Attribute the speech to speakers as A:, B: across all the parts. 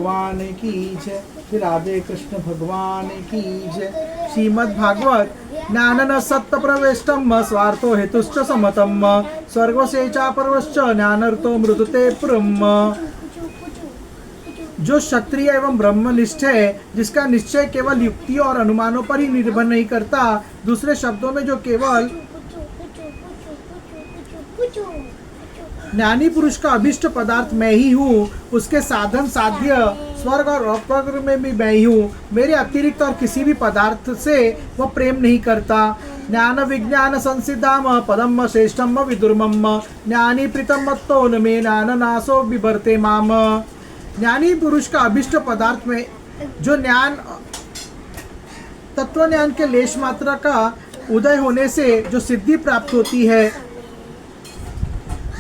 A: भगवान की जय। श्री राधे कृष्ण भगवान की जय। श्रीमद् भागवत ज्ञानन सत्य प्रवेष्टम स्वार्थो हेतुश्च समतम स्वर्गसे चापर्वश्च ज्ञानर्तो मृदुते ब्रह्म। जो क्षत्रिय एवं ब्रह्मनिष्ठ है, जिसका निश्चय केवल युक्तियों और अनुमानों पर ही निर्भर नहीं करता, दूसरे शब्दों में जो केवल ज्ञानी पुरुष का अभिष्ट पदार्थ मैं ही हूँ, उसके साधन साध्य स्वर्ग और अपवर्ग में भी मैं ही हूँ। मेरे अतिरिक्त और किसी भी पदार्थ से वह प्रेम नहीं करता। ज्ञान विज्ञान संसिद्धाम पदम श्रेष्ठम विदुर्मम ज्ञानी प्रीतम मत्तो न मे ज्ञान नासो बिभर्ते माम। ज्ञानी पुरुष का अभिष्ट पदार्थ में जो ज्ञान तत्व ज्ञान के लेश मात्रा का उदय होने से जो सिद्धि प्राप्त होती है,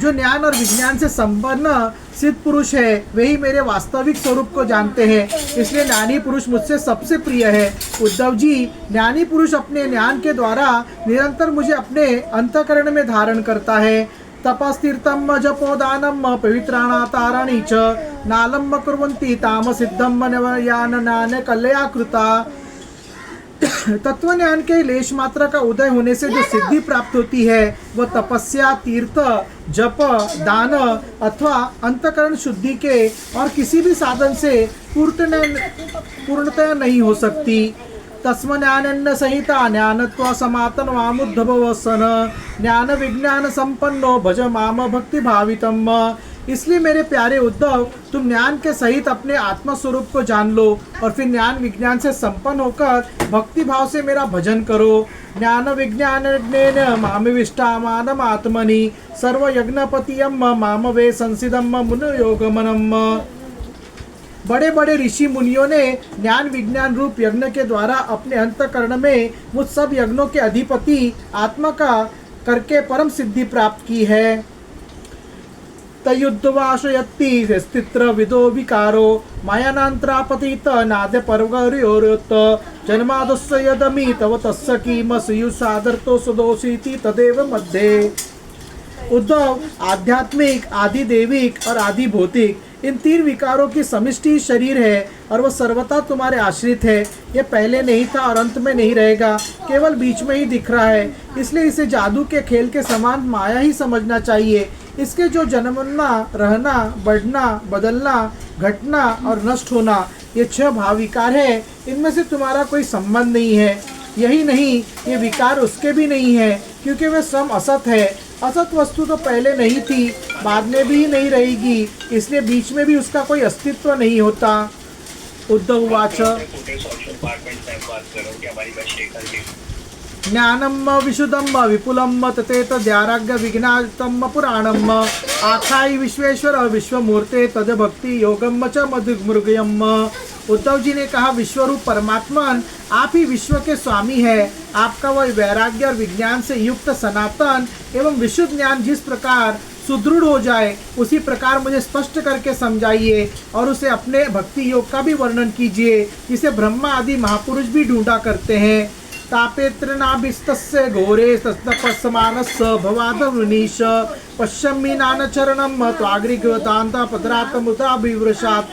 A: जो ज्ञान और विज्ञान से संपन्न सिद्ध पुरुष है, वही मेरे वास्तविक स्वरूप को जानते हैं। इसलिए ज्ञानी पुरुष मुझसे सबसे प्रिय है। उद्धव जी, ज्ञानी पुरुष अपने ज्ञान के द्वारा निरंतर मुझे अपने अंतःकरण में धारण करता है। तपस्तीर्थम जपो दानम पवित्राणा ताराणी च नालम कुर्वन्ति ताम सिद्धम याननान कलया कृता। तत्व ज्ञान के लेश मात्रा का उदय होने से जो सिद्धि प्राप्त होती है, वह तपस्या, तीर्थ, जप, दान अथवा अंतकरण शुद्धि के और किसी भी साधन से पूर्णतया नहीं हो सकती। तस्म ज्ञान सहिता ज्ञानत्वा समातन वामुद्धवसन ज्ञान विज्ञान संपन्नो भज माम भक्ति भावितम। इसलिए मेरे प्यारे उद्धव, तुम ज्ञान के सहित अपने आत्मा स्वरूप को जान लो और फिर ज्ञान विज्ञान से संपन्न होकर भक्ति भाव से मेरा भजन करो। ज्ञान विज्ञान मामिविष्टा मानम आत्मनि सर्व यज्ञपतियम माम वे संसिदम मुन योगमनम। बड़े बड़े ऋषि मुनियों ने ज्ञान विज्ञान रूप यज्ञ के द्वारा अपने अंतःकरण में मुझ सब यज्ञों के अधिपति आत्मा का करके परम सिद्धि प्राप्त की है। तयुद्धवाशयत्ति स्थित्र विदो विकारो मायानांतरापतित नाद्य पर्वयोरत जन्मादस्य यदमि तव तस्य किम सुयुसादर्तो सुदोषीति तदेव मध्ये। उद्धव, आध्यात्मिक, आदि देविक और आदि भौतिक, इन तीन विकारों की समिष्टि शरीर है और वह सर्वथा तुम्हारे आश्रित है। यह पहले नहीं था और अंत में नहीं रहेगा, केवल बीच में ही दिख रहा है। इसलिए इसे जादू के खेल के समान माया ही समझना चाहिए। इसके जो जन्मना, रहना, बढ़ना, बदलना, घटना और नष्ट होना, ये 6 भाव विकार है। इनमें से तुम्हारा कोई संबंध नहीं है। यही नहीं, ये विकार उसके भी नहीं है, क्योंकि वे स्वयं असत है। असत वस्तु तो पहले नहीं थी, बाद में भी नहीं रहेगी, इसलिए बीच में भी उसका कोई अस्तित्व नहीं होता। उद्धव वाच ज्ञानम विशुद्धम विपुलम ततेत द्याराग्य विज्ञातम पुराणम आखाई विश्वेश्वर विश्वमूर्ते तद भक्ति योगम च मधुमृगयम। उद्धव जी ने कहा, विश्वरूप परमात्मन आप ही विश्व के स्वामी है। आपका वह वैराग्य और विज्ञान से युक्त सनातन एवं विशुद्ध ज्ञान जिस प्रकार सुदृढ़ हो जाए, उसी प्रकार मुझे स्पष्ट करके समझाइए और उसे अपने भक्ति योग का भी वर्णन कीजिए, जिसे ब्रह्मा आदि महापुरुष भी ढूंढा करते हैं। तापेत्र नाभिस्तस्य घोरे तस्तपस्मानस्य भवादवृनीश पश्यमी नानचरणम त्वाग्रिगतांत पदरातमुताभिवृशात।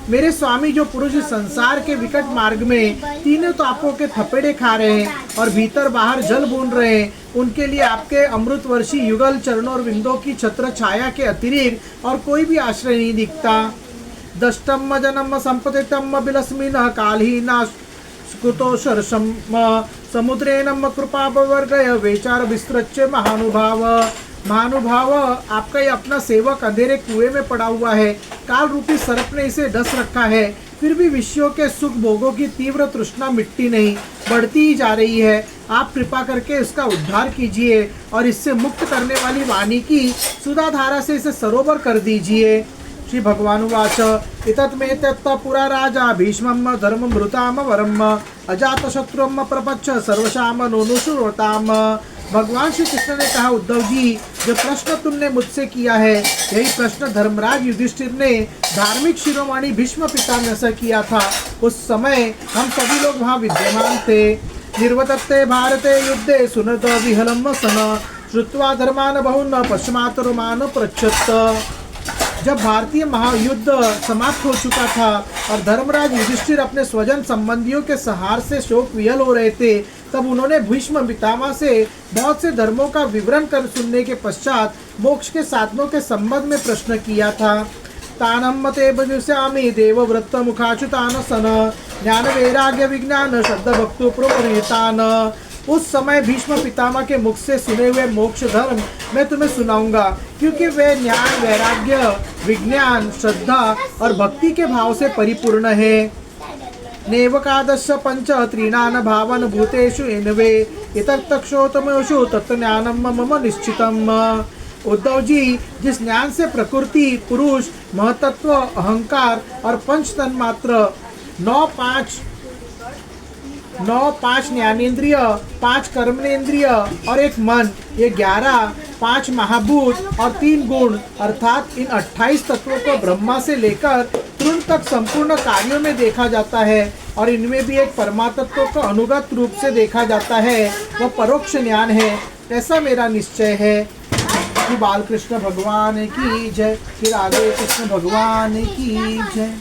A: मेरे स्वामी, जो पुरुष संसार के विकट मार्ग में तीनों तापों के थपेड़े खा रहे हैं और भीतर बाहर जल बूंद रहे हैं, उनके लिए आपके अमृतवर्षी युगल चरणों और विंदों की छत्र छाया के अतिरिक्त और कोई भी आश्रय नहीं दिखता। दष्टम जनम संपतितम बिलस्मिन कालहीना कुतो शर्षम समुद्रेनम कृपा वर्गय वेचार विस्तृच्य महानुभाव। महानुभाव, आपका ये अपना सेवक अंधेरे कुएं में पड़ा हुआ है। काल रूपी सर्प ने इसे डस रखा है, फिर भी विषयों के सुख भोगों की तीव्र तृष्णा मिटती नहीं, बढ़ती ही जा रही है। आप कृपा करके उसका उद्धार कीजिए और इससे मुक्त करने वाली वाणी की सुधाधारा से इसे सरोवर कर दीजिए। श्री भगवान वाच इतत् मे तत् पुरा राजा भीष्मम धर्ममृताम वरम अजातशत्रुम प्रपच्छ सर्वशाम नोनुशुरताम। भगवान श्री कृष्ण ने कहा, उद्धव जी, जो प्रश्न तुमने मुझसे किया है, यही प्रश्न धर्मराज युधिष्ठिर ने धार्मिक शिरोमणि भीष्म पितामह से किया था। उस समय हम सभी लोग वहाँ विद्यमान थे। निर्वतत्ते भारते युद्धे सुनत विहलम सन श्रुत्वा धर्मान बहुन पश्चात रोमान पृच्छत्। जब भारतीय महायुद्ध समाप्त हो चुका था और धर्मराज युधिष्ठिर अपने स्वजन संबंधियों के सहार से शोक विहल हो रहे थे, तब उन्होंने भीष्म पितामह से बहुत से धर्मों का विवरण कर सुनने के पश्चात मोक्ष के साधनों के संबंध में प्रश्न किया था। तानम ते बनुष्यामि देवव्रत मुखाच्युतान सन ज्ञान वैराग्य विज्ञान श्रद्धा भक्तु प्रोपरितान। उस समय भीष्म पितामह के मुख से सुने हुए मोक्ष धर्म मैं तुम्हें सुनाऊंगा, क्योंकि वे ज्ञान वैराग्य विज्ञान श्रद्धा और भक्ति के भाव से परिपूर्ण है। नेवकादश पंच त्रीणान भावन भूतेषु इनवे इतक्षोतमेषु तत्ज्ञानम मम निश्चितम। उद्धव जी, जिस ज्ञान से प्रकृति पुरुष महतत्व अहंकार और पंच तन्मात्र नौ पांच ज्ञानेन्द्रिय 5 कर्मेंद्रिय और 1 मन, ये 11 5 महाभूत और 3 गुण अर्थात इन 28 तत्वों को ब्रह्मा से लेकर तृण तक संपूर्ण कार्यों में देखा जाता है और इनमें भी एक परमात्म को अनुगत रूप से देखा जाता है, वह परोक्ष ज्ञान है, ऐसा मेरा निश्चय है। कि बालकृष्ण भगवान की जय, कि राधे कृष्ण भगवान की जय।